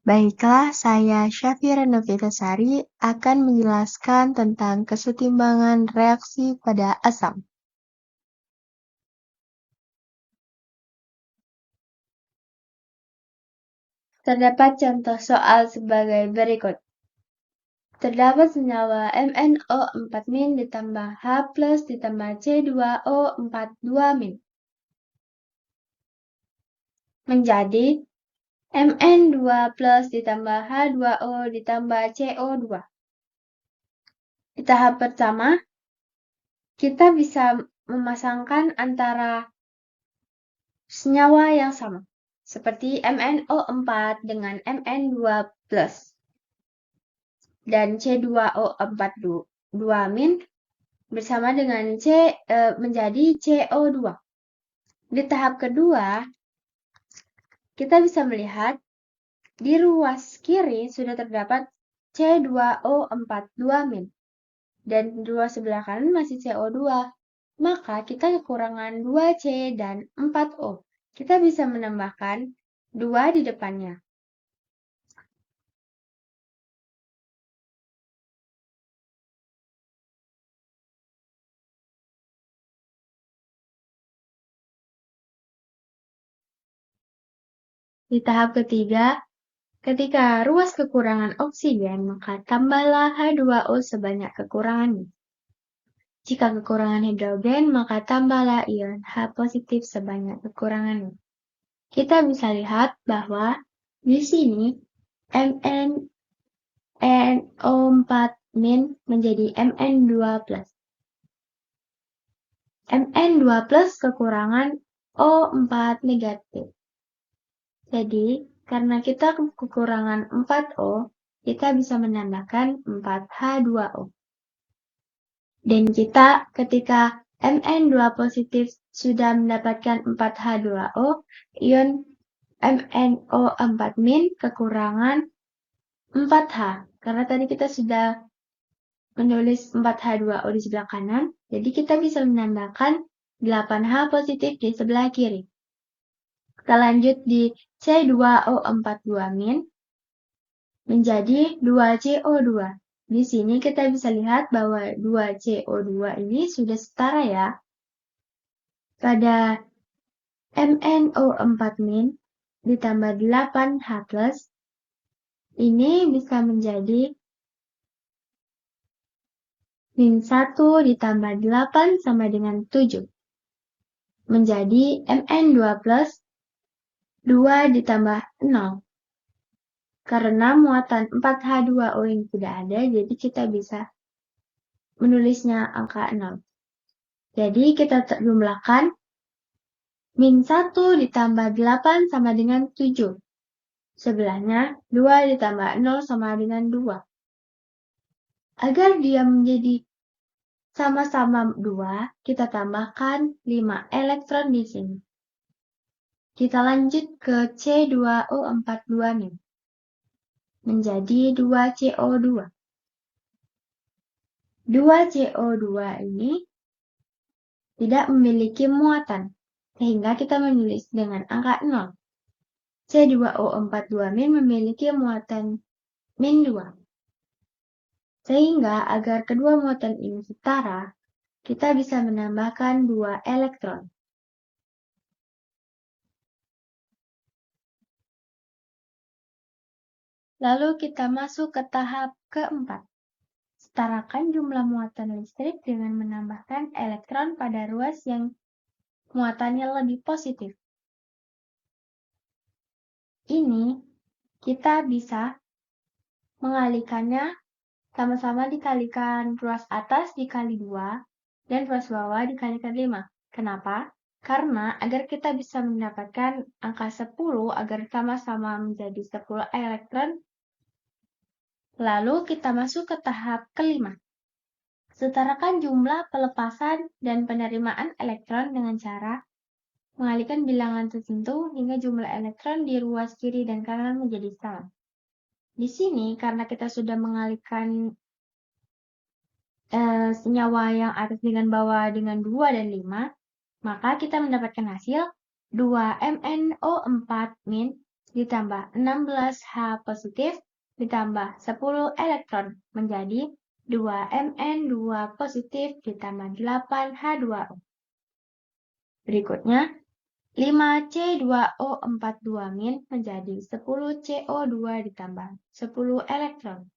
Baiklah, saya Syafira Novitasari akan menjelaskan tentang kesetimbangan reaksi pada asam. Terdapat contoh soal sebagai berikut. Terdapat senyawa MnO4- ditambah H+ ditambah C2O42- menjadi Mn2+ ditambah H2O ditambah CO2. Di tahap pertama, kita bisa memasangkan antara senyawa yang sama, seperti MnO4 dengan Mn2+, dan C2O42- bersama dengan menjadi CO2. Di tahap kedua, kita bisa melihat di ruas kiri sudah terdapat C2O42- dan di ruas sebelah kanan masih CO2. Maka kita kekurangan 2C dan 4O. Kita bisa menambahkan 2 di depannya. Di tahap ketiga, ketika ruas kekurangan oksigen, maka tambahlah H2O sebanyak kekurangannya. Jika kekurangan hidrogen, maka tambahlah ion H+ sebanyak kekurangannya. Kita bisa lihat bahwa di sini MnNO4- menjadi Mn2+. Mn2+ kekurangan O4-. Jadi, karena kita kekurangan 4O, kita bisa menambahkan 4H2O. Dan kita ketika Mn2+ sudah mendapatkan 4H2O, ion MnO4- kekurangan 4H. Karena tadi kita sudah menulis 4H2O di sebelah kanan, jadi kita bisa menambahkan 8H+ di sebelah kiri. Kita lanjut di C2O42- menjadi 2CO2. Di sini kita bisa lihat bahwa 2CO2 ini sudah setara ya. Pada MnO4- ditambah 8H+, ini bisa menjadi -1 ditambah 8 sama dengan 7. Menjadi Mn2+, 2 ditambah 0. Karena muatan 4H2O yang tidak ada, jadi kita bisa menulisnya angka 0. Jadi kita jumlahkan -1 ditambah 8 sama dengan 7. Sebelahnya 2 ditambah 0 sama dengan 2. Agar dia menjadi sama-sama 2, kita tambahkan 5 elektron di sini. Kita lanjut ke C2O42- menjadi 2CO2. 2CO2 ini tidak memiliki muatan, sehingga kita menulis dengan angka 0. C2O42- memiliki muatan -2. Sehingga agar kedua muatan ini setara, kita bisa menambahkan 2 elektron. Lalu kita masuk ke tahap keempat. Setarakan jumlah muatan listrik dengan menambahkan elektron pada ruas yang muatannya lebih positif. Ini kita bisa mengalihkannya sama-sama dikalikan ruas atas dikali 2 dan ruas bawah dikalikan 5. Kenapa? Karena agar kita bisa mendapatkan angka 10 agar sama-sama menjadi 10 elektron. Lalu kita masuk ke tahap kelima. Setarakan jumlah pelepasan dan penerimaan elektron dengan cara mengalihkan bilangan tertentu hingga jumlah elektron di ruas kiri dan kanan menjadi sama. Di sini, karena kita sudah mengalihkan senyawa yang atas dengan bawah dengan 2 dan 5, maka kita mendapatkan hasil 2MnO4- ditambah 16H positif ditambah 10 elektron menjadi 2Mn2 positif ditambah 8H2O. Berikutnya, 5C2O42- menjadi 10CO2 ditambah 10 elektron.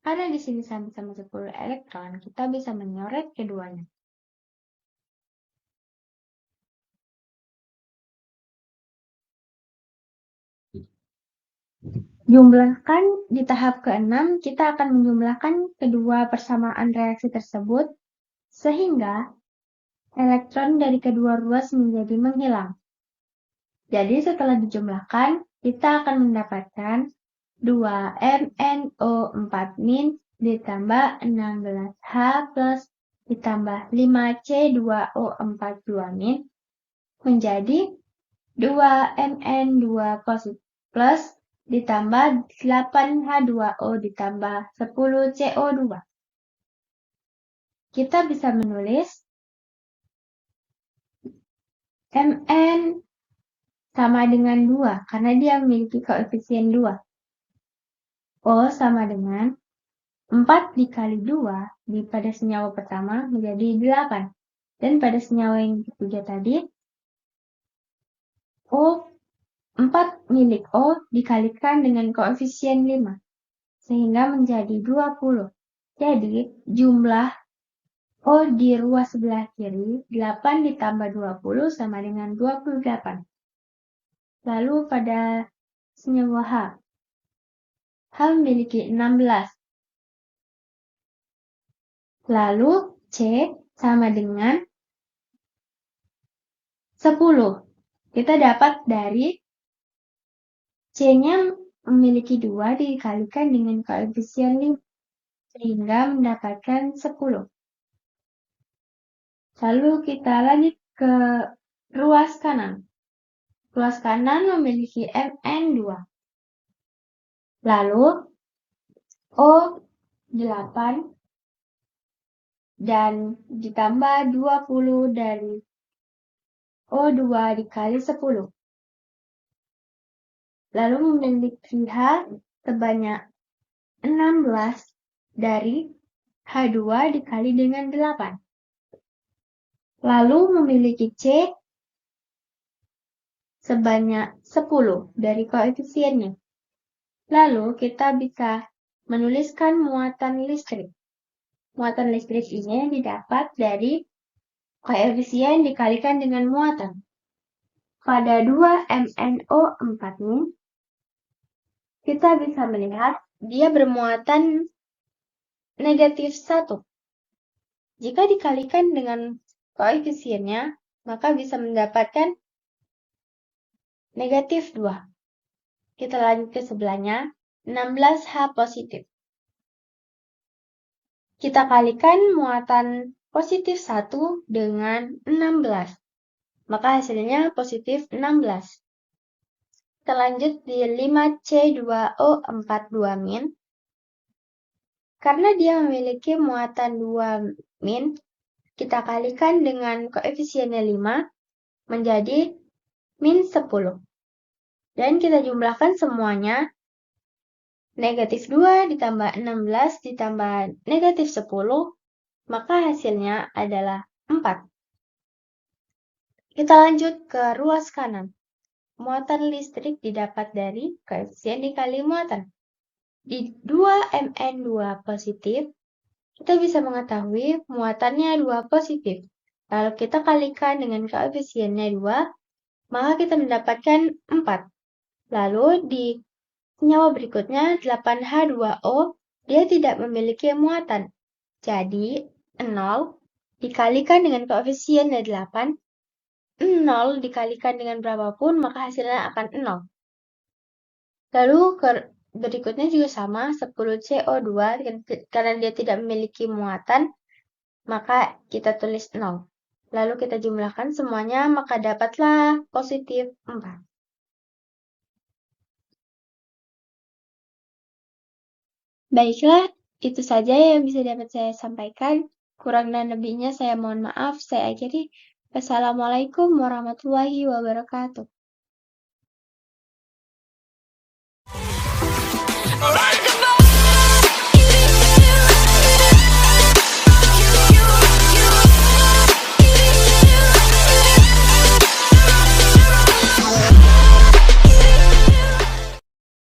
Karena di sini sama-sama 10 elektron, kita bisa menyoret keduanya. Jumlahkan di tahap ke-6, kita akan menjumlahkan kedua persamaan reaksi tersebut, sehingga elektron dari kedua ruas menjadi menghilang. Jadi setelah dijumlahkan, kita akan mendapatkan 2MnO4- ditambah 16H plus ditambah 5C2O42- menjadi 2Mn2 plus ditambah 8H2O ditambah 10CO2. Kita bisa menulis Mn sama dengan 2 karena dia memiliki koefisien 2. O sama dengan 4 dikali 2 pada senyawa pertama menjadi 8. Dan pada senyawa yang ketiga tadi, O 4 milik O dikalikan dengan koefisien 5, sehingga menjadi 20. Jadi, jumlah O di ruas sebelah kiri, 8 ditambah 20 sama dengan 28. Lalu pada senyawa H memiliki 16. Lalu C sama dengan 10. Kita dapat dari C-nya memiliki 2 dikalikan dengan koefisien 5, sehingga mendapatkan 10. Lalu kita lanjut ke ruas kanan. Ruas kanan memiliki Mn2. Lalu O8 dan ditambah 20 dari O2 dikali 10. Lalu memiliki H sebanyak 16 dari H2 dikali dengan 8. Lalu memiliki C sebanyak 10 dari koefisiennya. Lalu kita bisa menuliskan muatan listrik. Muatan listrik ini didapat dari koefisien dikalikan dengan muatan. Pada 2MnO4-, kita bisa melihat dia bermuatan negatif 1. Jika dikalikan dengan koefisiennya, maka bisa mendapatkan negatif 2. Kita lanjut ke sebelahnya, 16H positif. Kita kalikan muatan positif 1 dengan 16. Maka hasilnya positif 16. Kita lanjut di 5C2O42-. Karena dia memiliki muatan 2-, kita kalikan dengan koefisiennya 5 menjadi -10. Dan kita jumlahkan semuanya. Negatif 2 ditambah 16 ditambah negatif 10, maka hasilnya adalah 4. Kita lanjut ke ruas kanan. Muatan listrik didapat dari koefisien dikali muatan. Di 2Mn2 positif, kita bisa mengetahui muatannya 2 positif. Lalu kita kalikan dengan koefisiennya 2, maka kita mendapatkan 4. Lalu di senyawa berikutnya, 8H2O, dia tidak memiliki muatan. Jadi, 0 dikalikan dengan koefisien 8, 0 dikalikan dengan berapapun, maka hasilnya akan 0. Lalu berikutnya juga sama, 10CO2, karena dia tidak memiliki muatan, maka kita tulis 0. Lalu kita jumlahkan semuanya, maka dapatlah positif 4. Baiklah, itu saja yang bisa dapat saya sampaikan. Kurang dan lebihnya saya mohon maaf. Saya akhiri. Wassalamualaikum warahmatullahi wabarakatuh. Alright.